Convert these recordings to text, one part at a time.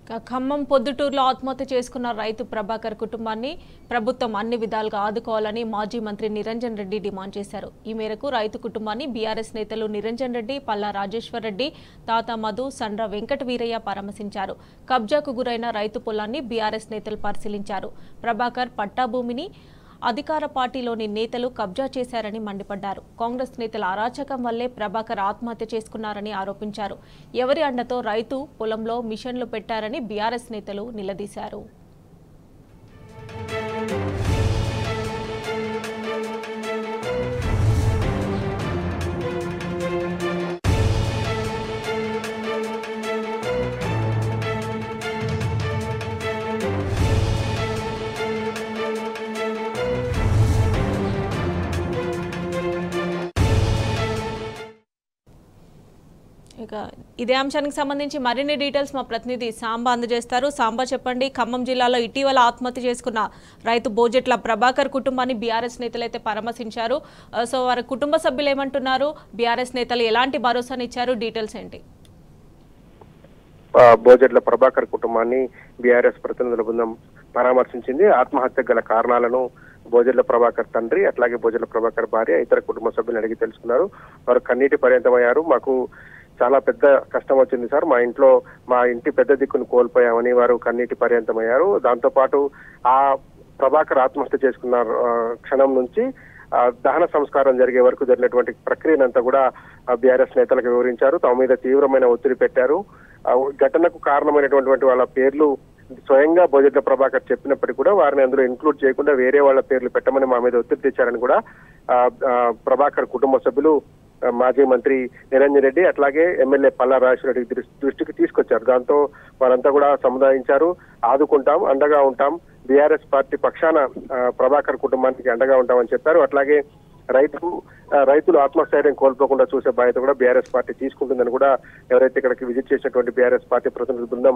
ఖమ్మం పొద్దుటూరులో ఆత్మహత్య చేసుకున్న రైతు ప్రభాకర్ కుటుంబాన్ని ప్రభుత్వం అన్ని విధాలుగా ఆదుకోవాలని మాజీ మంత్రి నిరంజన్ రెడ్డి డిమాండ్ చేశారు. ఈ మేరకు రైతు కుటుంబాన్ని బీఆర్ఎస్ నేతలు నిరంజన్ రెడ్డి, పల్లా రాజేశ్వర్ రెడ్డి, తాత మధు, సండ్ర వెంకట వీరయ్య పరామర్శించారు. కబ్జాకు గురైన రైతు పొలాన్ని బీఆర్ఎస్ నేతలు పరిశీలించారు. ప్రభాకర్ పట్టాభూమిని అధికార పార్టీలోని నేతలు కబ్జా చేశారని మండిపడ్డారు. కాంగ్రెస్ నేతల అరాచకం వల్లే ప్రభాకర్ ఆత్మహత్య చేసుకున్నారని ఆరోపించారు. ఎవరి అండతో రైతు పొలంలో మిషన్లు పెట్టారని బీఆర్ఎస్ నేతలు నిలదీశారు. ఇదే అంశానికి సంబంధించి మరిన్ని డీటెయిల్స్ మా ప్రతినిధి సాంబా అందజేస్తారు. సాంబా, చెప్పండి, ఖమ్మం జిల్లాలో ఇటీవల ఆత్మహత్య చేసుకున్న రైతు బోజెట్ల ప్రభాకర్ కుటుంబాన్ని బీఆర్ఎస్ నేతలు అయితే పరామర్శించారు. సో వారి కుటుంబ సభ్యులు ఏమంటున్నారు, బీఆర్ఎస్ నేతలు ఎలాంటి భరోసానిచ్చారు, డీటెయిల్స్ ఏంటి? బోజెట్ల ప్రభాకర్ కుటుంబాన్ని బీఆర్ఎస్ ప్రతినిధుల బృందం పరామర్శించింది. ఆత్మహత్య గల కారణాలను బోజెట్ల ప్రభాకర్ తండ్రి, అట్లాగే బోజెట్ల ప్రభాకర్ భార్య, ఇతర కుటుంబ సభ్యులను అడిగి తెలుసుకున్నారు. వారు కన్నీటి పర్యంతమయ్యారు. మాకు చాలా పెద్ద కష్టం వచ్చింది సార్, మా ఇంటి పెద్ద దిక్కును కోల్పోయామని వారు కన్నీటి పర్యంతమయ్యారు. దాంతో పాటు ఆ ప్రభాకర్ ఆత్మహత్య చేసుకున్న క్షణం నుంచి దహన సంస్కారం జరిగే వరకు జరిగినటువంటి ప్రక్రియనంతా కూడా బీఆర్ఎస్ నేతలకు వివరించారు. తమ మీద తీవ్రమైన ఒత్తిడి పెట్టారు. ఘటనకు కారణమైనటువంటి వాళ్ళ పేర్లు స్వయంగా బోజెట్ల ప్రభాకర్ చెప్పినప్పటికీ కూడా వారిని అందులో ఇంక్లూడ్ చేయకుండా వేరే వాళ్ళ పేర్లు పెట్టమని మా మీద ఒత్తిడి తెచ్చారని కూడా ప్రభాకర్ కుటుంబ సభ్యులు మాజీ మంత్రి నిరంజన్ రెడ్డి, అట్లాగే ఎమ్మెల్యే పల్లా రాజేశ్వర రెడ్డి దృష్టికి తీసుకొచ్చారు. దాంతో వారంతా కూడా సముదాయించారు. ఆదుకుంటాం, అండగా ఉంటాం, బీఆర్ఎస్ పార్టీ పక్షాన ప్రభాకర్ కుటుంబానికి అండగా ఉంటామని చెప్పారు. అట్లాగే రైతులు ఆత్మస్థైర్యం కోల్పోకుండా చూసే బాధ్యత కూడా బీఆర్ఎస్ పార్టీ తీసుకుంటుందని కూడా ఎవరైతే ఇక్కడికి విజిట్ చేసినటువంటి బీఆర్ఎస్ పార్టీ ప్రతినిధి బృందం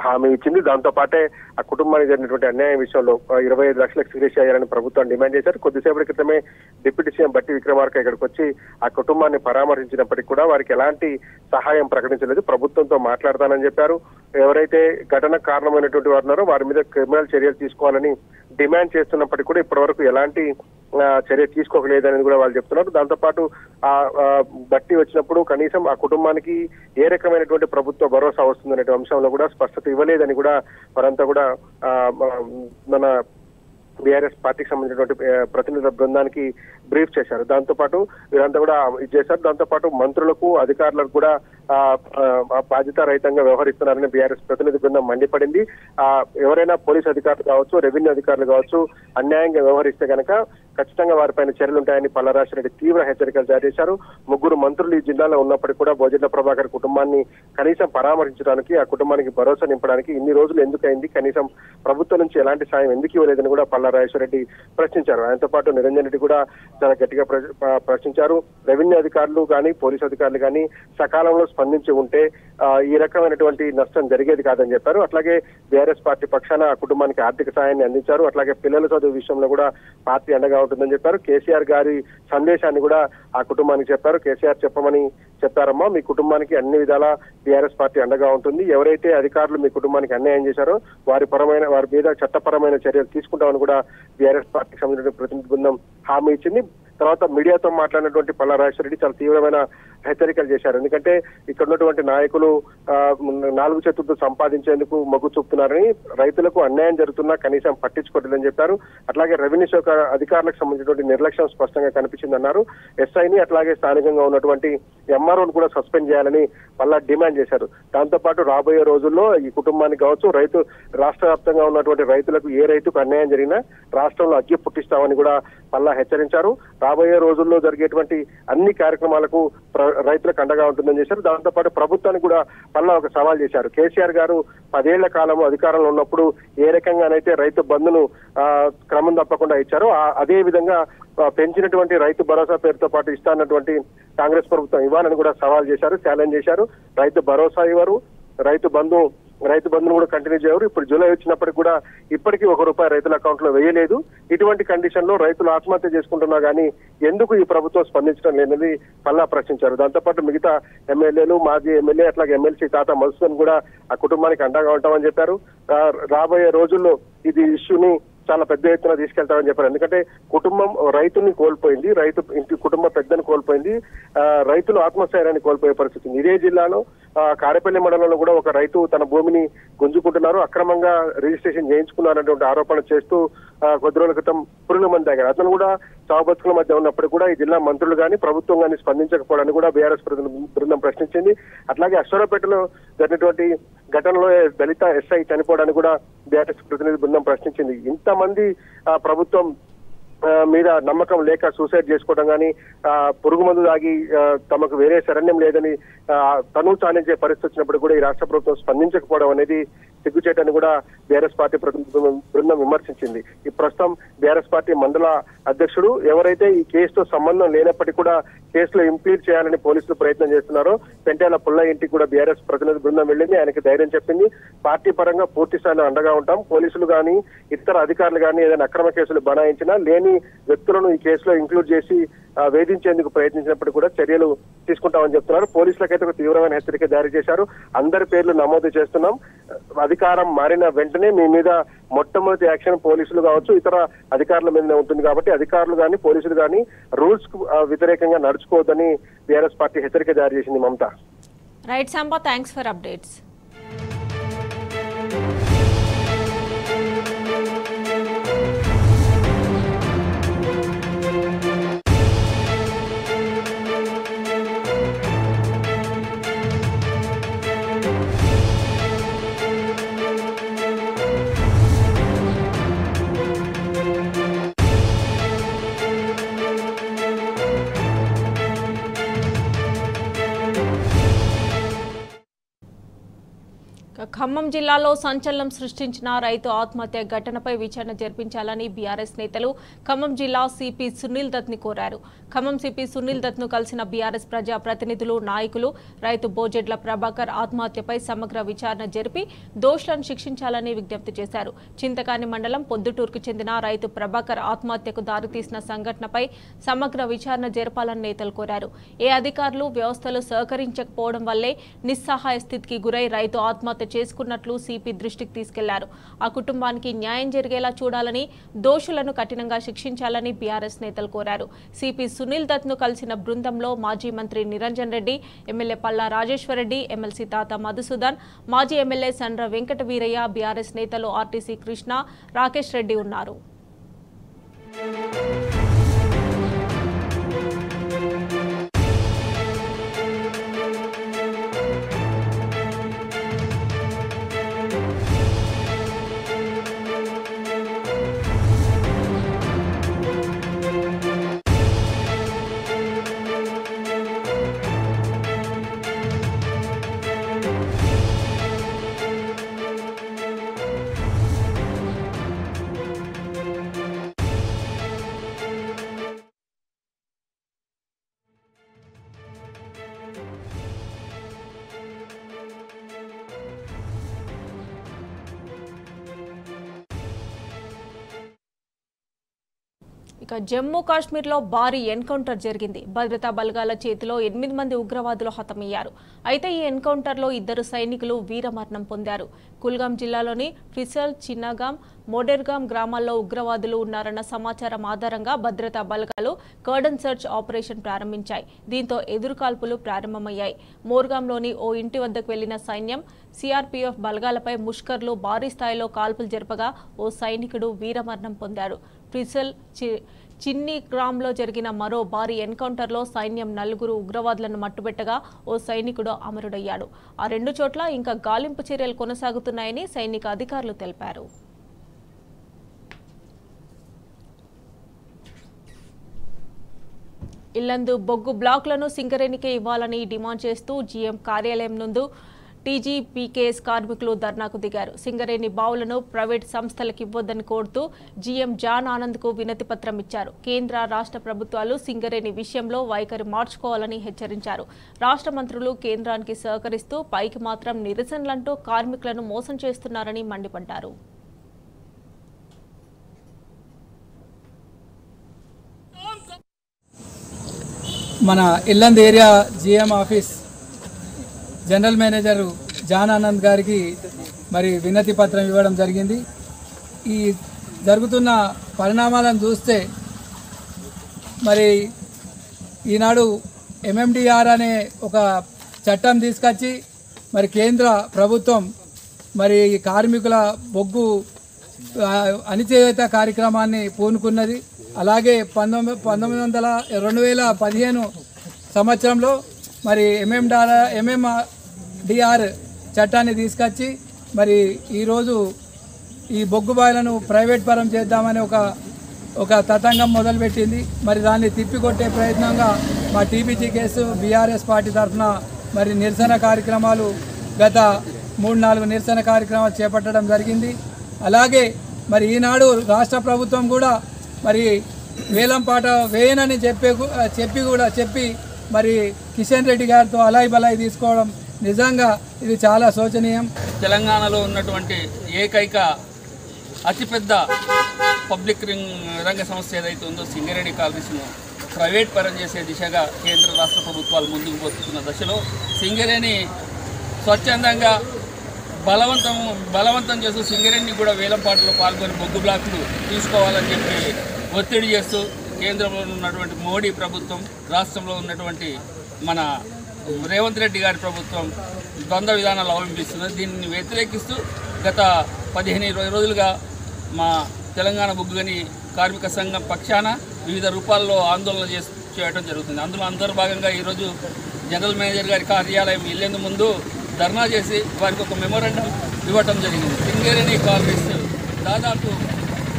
హామీ ఇచ్చింది. దాంతో పాటే ఆ కుటుంబానికి జరిగినటువంటి అన్యాయం విషయంలో 25 లక్షలకు సీరియస్ అయ్యారని ప్రభుత్వం డిమాండ్ చేశారు. కొద్దిసేపటి క్రితమే డిప్యూటీ సీఎం బట్టి విక్రమార్క ఇక్కడికి వచ్చి ఆ కుటుంబాన్ని పరామర్శించినప్పటికీ కూడా వారికి ఎలాంటి సహాయం ప్రకటించలేదు. ప్రభుత్వంతో మాట్లాడతానని చెప్పారు. ఎవరైతే ఘటనకు కారణమైనటువంటి వారు ఉన్నారో వారి మీద క్రిమినల్ చర్యలు తీసుకోవాలని డిమాండ్ చేస్తున్నప్పటికీ కూడా ఇప్పటి వరకు ఎలాంటి చర్య తీసుకోకలేదని కూడా వాళ్ళు చెప్తున్నారు. దాంతో పాటు ఆ బట్టి వచ్చినప్పుడు కనీసం ఆ కుటుంబానికి ఏ రకమైనటువంటి ప్రభుత్వ భరోసా వస్తుందనే అంశంలో కూడా స్పష్టత ఇవ్వలేదని కూడా వారంతా కూడా మన బీఆర్ఎస్ పార్టీకి సంబంధించినటువంటి ప్రతినిధుల బృందానికి బ్రీఫ్ చేశారు. దాంతో పాటు వీరంతా కూడా ఇది చేశారు. దాంతో పాటు మంత్రులకు, అధికారులకు కూడా బాధ్యతారహితంగా వ్యవహరిస్తున్నారని బీఆర్ఎస్ ప్రతినిధి బృందం మండిపడింది. ఎవరైనా పోలీసు అధికారులు కావచ్చు, రెవెన్యూ అధికారులు కావచ్చు అన్యాయంగా వ్యవహరిస్తే కనుక ఖచ్చితంగా వారిపైన చర్యలు ఉంటాయని పల్లా రాజేశ్వర రెడ్డి తీవ్ర హెచ్చరికలు జారీ చేశారు. 3 మంత్రులు ఈ జిల్లాలో ఉన్నప్పటికీ కూడా బోజెట్ల ప్రభాకర్ కుటుంబాన్ని కనీసం పరామర్శించడానికి, ఆ కుటుంబానికి భరోసా నింపడానికి ఇన్ని రోజులు ఎందుకైంది, కనీసం ప్రభుత్వం నుంచి ఎలాంటి సాయం ఎందుకు ఇవ్వలేదని కూడా పల్లా రాజేశ్వర రెడ్డి ప్రశ్నించారు. ఆయనతో పాటు నిరంజన్ రెడ్డి కూడా చాలా గట్టిగా ప్రశ్నించారు. రెవెన్యూ అధికారులు కానీ, పోలీసు అధికారులు కానీ సకాలంలో స్పందించి ఉంటే ఈ రకమైనటువంటి నష్టం జరిగేది కాదని చెప్పారు. అట్లాగే బీఆర్ఎస్ పార్టీ పక్షాన ఆ కుటుంబానికి ఆర్థిక సాయాన్ని అందించారు. అట్లాగే పిల్లల చదువు విషయంలో కూడా పార్టీ అండగా ఉంటుందని చెప్పారు. కేసీఆర్ గారి సందేశాన్ని కూడా ఆ కుటుంబానికి చెప్పారు. కేసీఆర్ చెప్పమని చెప్పారమ్మా, మీ కుటుంబానికి అన్ని విధాలా బీఆర్ఎస్ పార్టీ అండగా ఉంటుంది. ఎవరైతే అధికారులు మీ కుటుంబానికి అన్యాయం చేశారో వారి మీద చట్టపరమైన చర్యలు తీసుకుంటామని కూడా బీఆర్ఎస్ పార్టీకి సంబంధించిన ప్రతినిధి బృందం హామీ ఇచ్చింది. తర్వాత మీడియాతో మాట్లాడినటువంటి పల్లా రాజేశ్వర రెడ్డి చాలా తీవ్రమైన హెచ్చరికలు చేశారు. ఎందుకంటే ఇక్కడ ఉన్నటువంటి నాయకులు 4 చేతులతో సంపాదించేందుకు మొగ్గు చూపుతున్నారని, రైతులకు అన్యాయం జరుగుతున్నా కనీసం పట్టించుకోవట్లేదని చెప్పారు. అట్లాగే రెవెన్యూ శాఖ అధికారులకు సంబంధించినటువంటి నిర్లక్ష్యం స్పష్టంగా కనిపించిందన్నారు. ఎస్ఐని అట్లాగే స్థానికంగా ఉన్నటువంటి ఎంఆర్ఓను కూడా సస్పెండ్ చేయాలని పల్లా డిమాండ్ చేశారు. దాంతో పాటు రాబోయే రోజుల్లో ఈ కుటుంబానికి కావచ్చు, రాష్ట్ర వ్యాప్తంగా ఉన్నటువంటి రైతులకు ఏ రైతుకు అన్యాయం జరిగినా రాష్ట్రంలో అగ్గి పుట్టిస్తామని కూడా పల్లా హెచ్చరించారు. రాబోయే రోజుల్లో జరిగేటువంటి అన్ని కార్యక్రమాలకు రైతులకు అండగా ఉంటుందని చేశారు. దాంతో పాటు ప్రభుత్వానికి కూడా పల్లా ఒక సవాల్ చేశారు. కేసీఆర్ గారు 10 ఏళ్ల కాలం అధికారంలో ఉన్నప్పుడు ఏ రకంగానైతే రైతు బంధును క్రమం తప్పకుండా ఇచ్చారో అదే విధంగా పెంచినటువంటి రైతు భరోసా పేరుతో పాటు ఇస్తానటువంటి కాంగ్రెస్ ప్రభుత్వం ఇవ్వాలని కూడా సవాల్ చేశారు, ఛాలెంజ్ చేశారు. రైతు భరోసా ఇవ్వరు, రైతు బంధు రైతు బంధును కూడా కంటిన్యూ చేయరు. ఇప్పుడు జూలై వచ్చినప్పటికి కూడా ఇప్పటికీ ₹1 రైతుల అకౌంట్ లో వేయలేదు. ఇటువంటి కండిషన్ లో రైతులు ఆత్మహత్య చేసుకుంటున్నా గానీ ఎందుకు ఈ ప్రభుత్వం స్పందించడం లేనిది పల్లా ప్రశ్నించారు. దాంతోపాటు మిగతా ఎమ్మెల్యేలు, మాజీ ఎమ్మెల్యే, అట్లాగే ఎమ్మెల్సీ తాత మధుసూదన్ కూడా ఆ కుటుంబానికి అండగా ఉంటామని చెప్పారు. రాబోయే రోజుల్లో ఇది ఇష్యూని చాలా పెద్ద ఎత్తున తీసుకెళ్తామని చెప్పారు. ఎందుకంటే కుటుంబం రైతుని కోల్పోయింది, ఇంటి కుటుంబ పెద్దను కోల్పోయింది, రైతులు ఆత్మస్థైర్యాన్ని కోల్పోయే పరిస్థితి. ఇదే జిల్లాలో కారేపల్లి మండలంలో కూడా ఒక రైతు తన భూమిని గుంజుకుంటున్నారు, అక్రమంగా రిజిస్ట్రేషన్ చేయించుకున్నారనేటువంటి ఆరోపణ చేస్తూ కొద్ది రోజుల క్రితం పురుగుల మంది తాగారు. అతను కూడా చావు బతుకుల మధ్య ఉన్నప్పుడు కూడా ఈ జిల్లా మంత్రులు కానీ ప్రభుత్వం కానీ స్పందించకపోవడాన్ని కూడా బీఆర్ఎస్ బృందం ప్రశ్నించింది. అట్లాగే అశ్వరావుపేటలో జరిగినటువంటి ఘటనలో దళిత ఎస్ఐ చనిపోవడానికి కూడా బీఆర్ఎస్ ప్రతినిధి బృందం ప్రశ్నించింది. ఇంతమంది ప్రభుత్వం మీద నమ్మకం లేక సూసైడ్ చేసుకోవడం కానీ, పురుగు మందు తాగి తమకు వేరే శరణ్యం లేదని తను చాలించే పరిస్థితి వచ్చినప్పుడు కూడా ఈ రాష్ట్ర ప్రభుత్వం స్పందించకపోవడం అనేది సిగ్గుచేటని కూడా బీఆర్ఎస్ పార్టీ బృందం విమర్శించింది. ఈ ప్రస్తుతం బీఆర్ఎస్ పార్టీ మండల అధ్యక్షుడు ఎవరైతే ఈ కేసుతో సంబంధం లేనప్పటికీ కూడా కేసులో ఇంప్లీడ్ చేయాలని పోలీసులు ప్రయత్నం చేస్తున్నారో పెంటేల పుల్లయ్య ఇంటికి కూడా బీఆర్ఎస్ ప్రతినిధి బృందం వెళ్ళింది. ఆయనకి ధైర్యం చెప్పింది, పార్టీ పరంగా పూర్తి స్థాయిలో అండగా ఉంటాం, పోలీసులు కానీ ఇతర అధికారులు కానీ ఏదైనా అక్రమ కేసులు బనాయించినా లేని వ్యక్తులను ఈ కేసులో ఇంక్లూడ్ చేసి వేధించేందుకు ప్రయత్నించినప్పుడు కూడా చర్యలు తీసుకుంటామని చెప్తున్నారు. పోలీసులకైతే ఒక తీవ్రమైన హెచ్చరిక జారీ చేశారు. అందరి పేర్లు నమోదు చేస్తున్నాం, అధికారం మారిన వెంటనే మీ మీద మొట్టమొదటి యాక్షన్ పోలీసులు కావచ్చు ఇతర అధికారుల మీదనే ఉంటుంది. కాబట్టి అధికారులు కానీ పోలీసులు కానీ రూల్స్ కు వ్యతిరేకంగా నడుచుకోవద్దని బీఆర్ఎస్ పార్టీ హెచ్చరిక జారీ చేసింది. Mamata. Right Samba, thanks for updates. Khammam జిల్లాలో సంచలనం సృష్టించిన రైతు ఆత్మహత్య ఘటనపై విచారణ జరిపించాలని బీఆర్ఎస్ నేతలు ఖమ్మం జిల్లా సిపి సునీల్ దత్ ని కోరారు. ఖమ్మం సిపి సునీల్ దత్ ను కలిసిన బీఆర్ఎస్ ప్రజా ప్రతినిధులు, నాయకులు రైతు బోజెడ్ల ప్రభాకర్ ఆత్మహత్యపై సమగ్ర విచారణ జరిపి దోషులను శిక్షించాలని విజ్ఞప్తి చేశారు. చింతకాని మండలం పొద్దుటూరుకు చెందిన రైతు ప్రభాకర్ ఆత్మహత్యకు దారితీసిన సంఘటనపై సమగ్ర విచారణ జరపాలని నేతలు కోరారు. ఏ అధికారులు, వ్యవస్థలు సహకరించకపోవడం వల్లే నిస్సహాయ స్థితికి గురై రైతు ఆత్మహత్య చేసుకున్నట్లు సిపి దృష్టికి తీసుకెళ్లారు. ఆ కుటుంబానికి న్యాయం జరిగేలా చూడాలని, దోషులను కఠినంగా శిక్షించాలని బీఆర్ఎస్ నేతలు కోరారు. సిపి సునీల్ దత్ ను కలిసిన బృందంలో మాజీ మంత్రి నిరంజన్ రెడ్డి, ఎమ్మెల్యే పల్లా రాజేశ్వర్ రెడ్డి, ఎమ్మెల్సీ తాత మధుసూదన్, మాజీ ఎమ్మెల్యే సండ్ర వెంకట వీరయ్య, బీఆర్ఎస్ నేతలు ఆర్టీసీ కృష్ణ, రాకేష్ రెడ్డి ఉన్నారు. ఇక జమ్మూ కాశ్మీర్లో భారీ ఎన్కౌంటర్ జరిగింది. భద్రతా బలగాల చేతిలో 8 మంది ఉగ్రవాదులు హతమయ్యారు. అయితే ఈ ఎన్కౌంటర్లో 2 సైనికులు వీరమరణం పొందారు. కుల్గాం జిల్లాలోని ఫిసల్, చిన్నగాం, మోడెర్గాం గ్రామాల్లో ఉగ్రవాదులు ఉన్నారన్న సమాచారం ఆధారంగా భద్రతా బలగాలు కర్డన్ సర్చ్ ఆపరేషన్ ప్రారంభించాయి. దీంతో ఎదురుకాల్పులు ప్రారంభమయ్యాయి. మోర్గాంలోని ఓ ఇంటి వద్దకు వెళ్లిన సైన్యం, సిఆర్పీఎఫ్ బలగాలపై ముష్కర్లు భారీ స్థాయిలో కాల్పులు జరపగా ఓ సైనికుడు వీరమరణం పొందాడు. ఫిసల్, చిన్ని గ్రామంలో జరిగిన మరో భారీ ఎన్కౌంటర్లో సైన్యం 4 ఉగ్రవాదులను మట్టుబెట్టగా ఓ సైనికుడు అమరుడయ్యాడు. ఆ 2 చోట్ల ఇంకా గాలింపు చర్యలు కొనసాగుతున్నాయని సైనిక అధికారులు తెలిపారు. ఇల్లందు బొగ్గు బ్లాకులను సింగరేణికే ఇవ్వాలని డిమాండ్ చేస్తూ జీఎం కార్యాలయం ముందు టీజీపీకేఎస్ కార్మికులు ధర్నాకు దిగారు. సింగరేణి బావులను ప్రైవేట్ సంస్థలకు ఇవ్వొద్దని కోరుతూ జీఎం జాన్ ఆనంద్కు వినతి పత్రం ఇచ్చారు. కేంద్ర రాష్ట్ర ప్రభుత్వాలు సింగరేణి విషయంలో వైఖరి మార్చుకోవాలని హెచ్చరించారు. రాష్ట్ర మంత్రులు కేంద్రానికి సహకరిస్తూ పైకి మాత్రం నిరసనలంటూ కార్మికులను మోసం చేస్తున్నారని మండిపడ్డారు. మన Yellandu area GM office general manager John Anand గారికి మరి వినతి పత్రం ఇవ్వడం జరిగింది. ఈ జరుగుతున్న పరిణామాలను చూస్తే మరి ఈనాడు ఎంఎండిఆర్ అనే ఒక చట్టం తీసుకొచ్చి మరి కేంద్ర ప్రభుత్వం మరి కార్మికుల బొగ్గు అణిచివేత కార్యక్రమాన్ని పూనుకున్నది. అలాగే 2015 సంవత్సరంలో మరి ఎంఎండిఆర్ చట్టాన్ని తీసుకొచ్చి మరి ఈరోజు ఈ బొగ్గు బాయిలను ప్రైవేట్ పరం చేద్దామని ఒక తతంగం మొదలుపెట్టింది. మరి దాన్ని తిప్పికొట్టే ప్రయత్నంగా మా టీబీజీకేఎస్ బీఆర్ఎస్ పార్టీ తరఫున మరి నిరసన కార్యక్రమాలు గత 3-4 నిరసన కార్యక్రమాలు చేపట్టడం జరిగింది. అలాగే మరి ఈనాడు రాష్ట్ర ప్రభుత్వం కూడా మరి వేలం పాట వేయనని చెప్పి మరి కిషన్ రెడ్డి గారితో అలాయి బలాయి తీసుకోవడం నిజంగా ఇది చాలా శోచనీయం. తెలంగాణలో ఉన్నటువంటి ఏకైక అతిపెద్ద పబ్లిక్ రంగ సంస్థ ఏదైతే ఉందో సింగరేణి కాలనీస్ను ప్రైవేట్ పరం చేసే దిశగా కేంద్ర రాష్ట్ర ప్రభుత్వాలు ముందుకు పోతున్న దశలో సింగరేణి స్వచ్ఛందంగా బలవంతం చేస్తూ సింగరేణిని కూడా వేలంపాటలో పాల్గొని బొగ్గు బ్లాకులు తీసుకోవాలని చెప్పి ఒత్తిడి చేస్తూ కేంద్రంలో ఉన్నటువంటి మోడీ ప్రభుత్వం, రాష్ట్రంలో ఉన్నటువంటి మన రేవంత్ రెడ్డి గారి ప్రభుత్వం ద్వంద్వ విధానాలు అవలంబిస్తున్నది. దీన్ని వ్యతిరేకిస్తూ గత 15-20 రోజులుగా మా తెలంగాణ బొగ్గుగని కార్మిక సంఘం పక్షాన వివిధ రూపాల్లో ఆందోళన చేయడం జరుగుతుంది. అందులో అంతర్భాగంగా ఈరోజు జనరల్ మేనేజర్ గారి కార్యాలయం వెళ్లేందు ముందు ధర్నా చేసి వారికి ఒక మెమోరాండం ఇవ్వటం జరిగింది. సింగరేణి కాలనీస్ దాదాపు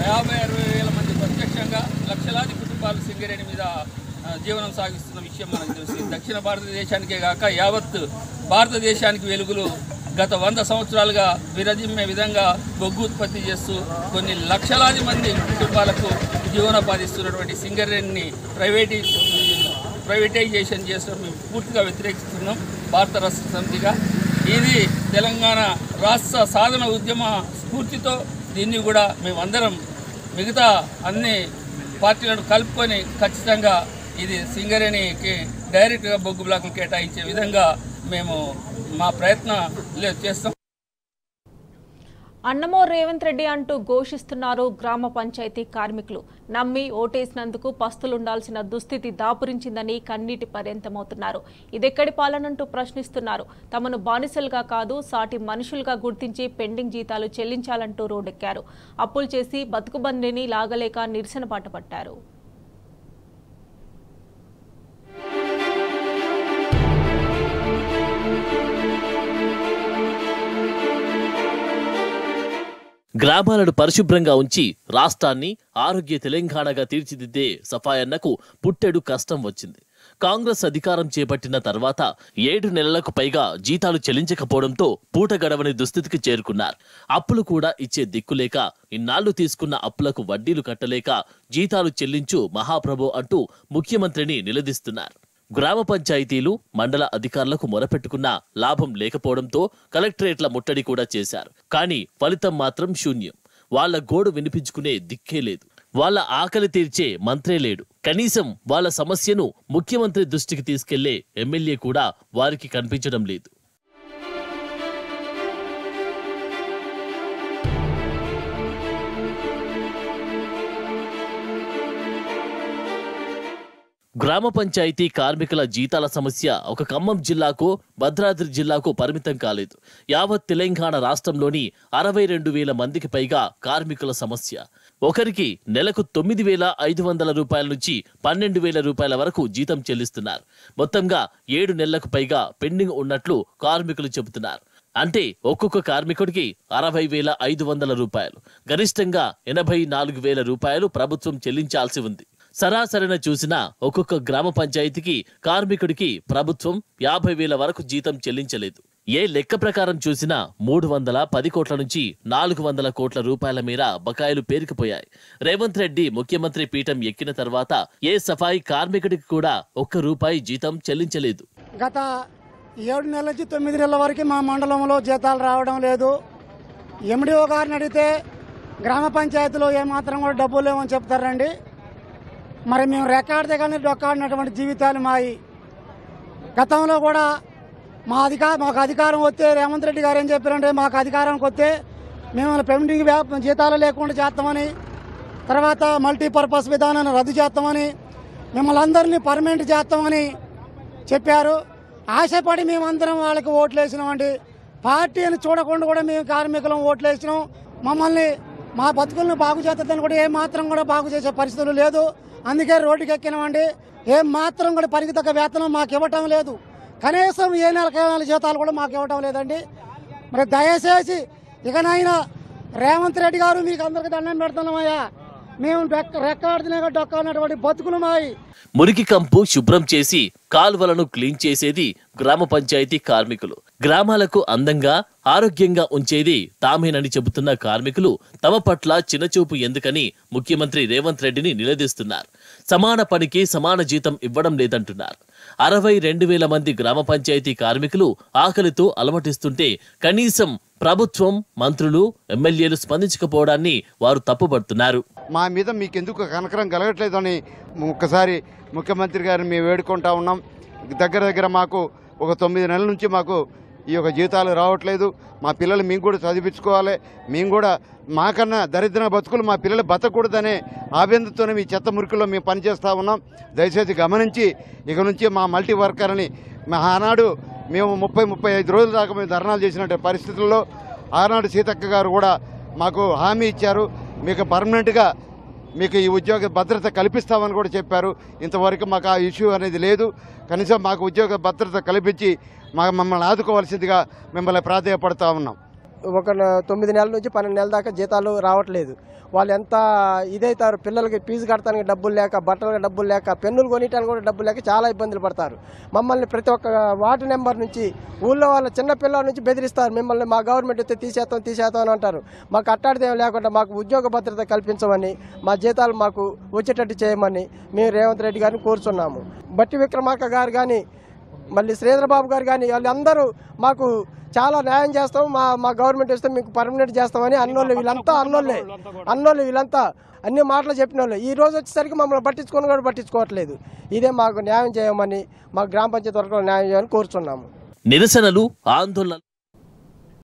50-60 వేల మంది ప్రత్యక్షంగా లక్షలాది కుటుంబాలు సింగరేణి మీద జీవనం సాగిస్తున్న విషయం మనకు తెలుసు. దక్షిణ భారతదేశానికే కాక యావత్ భారతదేశానికి వెలుగులు గత 100 సంవత్సరాలుగా విరజిమ్మే విధంగా బొగ్గు ఉత్పత్తి చేస్తూ కొన్ని లక్షలాది మంది కుటుంబాలకు జీవనోపాధిస్తున్నటువంటి సింగరేణిని ప్రైవేటైజేషన్ చేసడం మేము పూర్తిగా వ్యతిరేకిస్తున్నాం. భారత రాష్ట్ర సమితిగా ఇది తెలంగాణ రాష్ట్ర సాధన ఉద్యమ స్ఫూర్తితో దీన్ని కూడా మేమందరం మిగతా అన్ని పార్టీలను కలుపుకొని ఖచ్చితంగా ఇది సింగరేణికి డైరెక్ట్గా బొగ్గు బ్లాకులు కేటాయించే విధంగా మేము మా ప్రయత్నం చేస్తాం. అన్నమో రేవంత్ రెడ్డి అంటూ ఘోషిస్తున్నారు గ్రామ పంచాయతీ కార్మికులు. నమ్మి ఓటేసినందుకు పస్తులుండాల్సిన దుస్థితి దాపురించిందని కన్నీటి పర్యంతమవుతున్నారు. ఇదెక్కడి పాలనంటూ ప్రశ్నిస్తున్నారు. తమను బానిసలుగా కాదు సాటి మనుషులుగా గుర్తించి పెండింగ్ జీతాలు చెల్లించాలంటూ రోడ్డెక్కారు. అప్పులు చేసి బతుకుబండిని లాగలేక నిరసన బాట పట్టారు. గ్రామాలను పరిశుభ్రంగా ఉంచి రాష్ట్రాన్ని ఆరోగ్య తెలంగాణగా తీర్చిదిద్దే సఫాయన్నకు పుట్టెడు కష్టం వచ్చింది. కాంగ్రెస్ అధికారం చేపట్టిన తర్వాత 7 నెలలకు పైగా జీతాలు చెల్లించకపోవడంతో పూట గడవని దుస్థితికి చేరుకున్నారు. అప్పులు కూడా ఇచ్చే దిక్కులేక ఇన్నాళ్లు తీసుకున్న అప్పులకు వడ్డీలు కట్టలేక జీతాలు చెల్లించు మహాప్రభు అంటూ ముఖ్యమంత్రిని నిలదీస్తున్నారు. గ్రామ పంచాయతీలు మండల అధికారులకు మొరపెట్టుకున్నా లాభం లేకపోవడంతో కలెక్టరేట్ల ముట్టడి కూడా చేశారు. కానీ ఫలితం మాత్రం శూన్యం. వాళ్ల గోడు వినిపించుకునే దిక్కే లేదు. వాళ్ల ఆకలి తీర్చే మంత్రే లేడు. కనీసం వాళ్ల సమస్యను ముఖ్యమంత్రి దృష్టికి తీసుకెళ్లే ఎమ్మెల్యే కూడా వారికి కనిపించడం లేదు. గ్రామ పంచాయతీ కార్మికుల జీతాల సమస్య ఒక ఖమ్మం జిల్లాకు, భద్రాద్రి జిల్లాకు పరిమితం కాలేదు. యావత్ తెలంగాణ రాష్ట్రంలోని 62,000 మందికి పైగా కార్మికుల సమస్య. ఒకరికి నెలకు 9,500 రూపాయల నుంచి 12,000 రూపాయల వరకు జీతం చెల్లిస్తున్నారు. మొత్తంగా 7 నెలలకు పైగా పెండింగ్ ఉన్నట్లు కార్మికులు చెబుతున్నారు. అంటే ఒక్కొక్క కార్మికుడికి 60,500 రూపాయలు, గరిష్టంగా 84,000 రూపాయలు ప్రభుత్వం చెల్లించాల్సి ఉంది. సరాసరిన చూసినా ఒక్కొక్క గ్రామ పంచాయతీకి కార్మికుడికి ప్రభుత్వం 50,000 వరకు జీతం చెల్లించలేదు. ఏ లెక్క ప్రకారం చూసినా 310 కోట్ల నుంచి 400 కోట్ల రూపాయల మేర బకాయిలు పేరుకుపోయాయి. రేవంత్ రెడ్డి ముఖ్యమంత్రి పీఠం ఎక్కిన తర్వాత ఏ సఫాయి కార్మికుడికి కూడా ఒక్క రూపాయి జీతం చెల్లించలేదు. గత 7 నెలల నుంచి 9 నెలల వరకు మా మండలంలో జీతాలు రావడం లేదు. ఎండిఓ గారిని అడిగితే గ్రామ పంచాయతీలో ఏమాత్రం కూడా డబ్బులు లేవని చెప్తారండి. మరి మేము రెక్కాడితే కానీ డొక్కాడినటువంటి జీవితాలు మాయి. గతంలో కూడా మాకు అధికారం వస్తే రేవంత్ రెడ్డి గారు ఏం చెప్పారంటే, మాకు అధికారానికి వస్తే మేము పెండింగ్ జీతాలు లేకుండా చేస్తామని, తర్వాత మల్టీపర్పస్ విధానాన్ని రద్దు చేస్తామని, మిమ్మల్ని అందరినీ పర్మనెంట్ చేస్తామని చెప్పారు. ఆశపడి మేమందరం వాళ్ళకి ఓట్లు వేసినామండి. పార్టీని చూడకుండా కూడా మేము కార్మికులం ఓట్లు వేసినాం. మమ్మల్ని మా బతుకులను బాగు చేస్తుందని కూడా ఏం మాత్రం కూడా బాగు చేసే పరిస్థితులు లేదు. అందుకే రోడ్డుకి ఎక్కినామండి. ఏం మాత్రం కూడా పరిగెతక వేతనం మాకు ఇవ్వటం లేదు. కనీసం ఏ నెల జీతాలు కూడా మాకు ఇవ్వటం లేదండి. మరి దయచేసి ఇకనైనా రేవంత్ రెడ్డి గారు మీకు అందరికి దండం పెడుతున్నామయ్యా. మేము రెక్కాడుతున్నా డొక్కాడినటువంటి బతుకులు మాయి. మురికి కంపు శుభ్రం చేసి కాల్వలను క్లీన్ చేసేది గ్రామ పంచాయతీ కార్మికులు. గ్రామాలకు అందంగా ఆరోగ్యంగా ఉంచేది తామేనని చెబుతున్న కార్మికులు తమ పట్ల చిన్నచూపు ఎందుకని ముఖ్యమంత్రి రేవంత్ రెడ్డిని నిలదీస్తున్నారు. సమాన పనికి సమాన జీతం ఇవ్వడం లేదంటున్నారు. 62,000 మంది గ్రామ పంచాయతీ కార్మికులు ఆకలితో అలమటిస్తుంటే కనీసం ప్రభుత్వం, మంత్రులు, ఎమ్మెల్యేలు స్పందించకపోవడాన్ని వారు తప్పుపడుతున్నారు. మా మీద మీకెందుకు కనకరం కలగట్లేదని ఒక్కసారి ముఖ్యమంత్రి గారిని మేము వేడుకుంటా ఉన్నాం. దగ్గర మాకు ఒక 9 నెలల నుంచి మాకు ఈ యొక్క జీతాలు రావట్లేదు. మా పిల్లలు మేము కూడా చదివించుకోవాలి. మేము కూడా మాకన్నా దరిద్ర బతుకులు మా పిల్లలు బతకూడదనే ఆబెందుతోనే మీ చెత్త మురికిలో మేము పనిచేస్తూ ఉన్నాం. దయచేసి గమనించి ఇక నుంచి మా మల్టీ వర్కర్ అని ఆనాడు మేము 30-35 రోజుల దాకా మేము ధర్నాలు చేసినట్టు పరిస్థితుల్లో ఆనాడు సీతక్క గారు కూడా మాకు హామీ ఇచ్చారు. మీకు పర్మనెంట్గా మీకు ఈ ఉద్యోగ భద్రత కల్పిస్తామని కూడా చెప్పారు. ఇంతవరకు మాకు ఆ ఇష్యూ అనేది లేదు. కనీసం మాకు ఉద్యోగ భద్రత కల్పించి మమ్మల్ని ఆదుకోవాల్సిందిగా మిమ్మల్ని ప్రాధేయపడుతూ ఉన్నాం. ఒక 9 నెలల నుంచి 12 నెలల దాకా జీతాలు రావట్లేదు. వాళ్ళు ఎంత ఇదైతారు. పిల్లలకి ఫీజు కడతానికి డబ్బులు లేక, బట్టలకు డబ్బులు లేక, పెన్నులు కొనియటానికి కూడా డబ్బులు లేక చాలా ఇబ్బందులు పడతారు. మమ్మల్ని ప్రతి ఒక్క వార్డు నెంబర్ నుంచి ఊళ్ళో వాళ్ళ చిన్న పిల్లల నుంచి బెదిరిస్తారు. మిమ్మల్ని మా గవర్నమెంట్ అయితే తీసేస్తాం అని అంటారు. మాకు అట్టాడిదేం లేకుండా మాకు ఉద్యోగ భద్రత కల్పించమని, మా జీతాలు మాకు వచ్చేటట్టు చేయమని మేము రేవంత్ రెడ్డి గారిని కోరుచున్నాము. బట్టి విక్రమార్క గారు కానీ, మళ్ళీ శ్రీధరబాబు గారు కానీ వాళ్ళందరూ మాకు చాలా న్యాయం చేస్తాం. మా గవర్నమెంట్ వస్తే మీకు పర్మనెంట్ చేస్తామని అన్నోళ్ళు వీళ్ళంతా అన్ని మాటలు చెప్పిన వాళ్ళు ఈ రోజు వచ్చేసరికి మమ్మల్ని పట్టించుకోవట్లేదు. ఇదే మాకు న్యాయం చేయమని, మా గ్రామ పంచాయతీ వర్గంలో న్యాయం చేయమని కోరుచున్నాము. నిరసనలు, ఆందోళనలు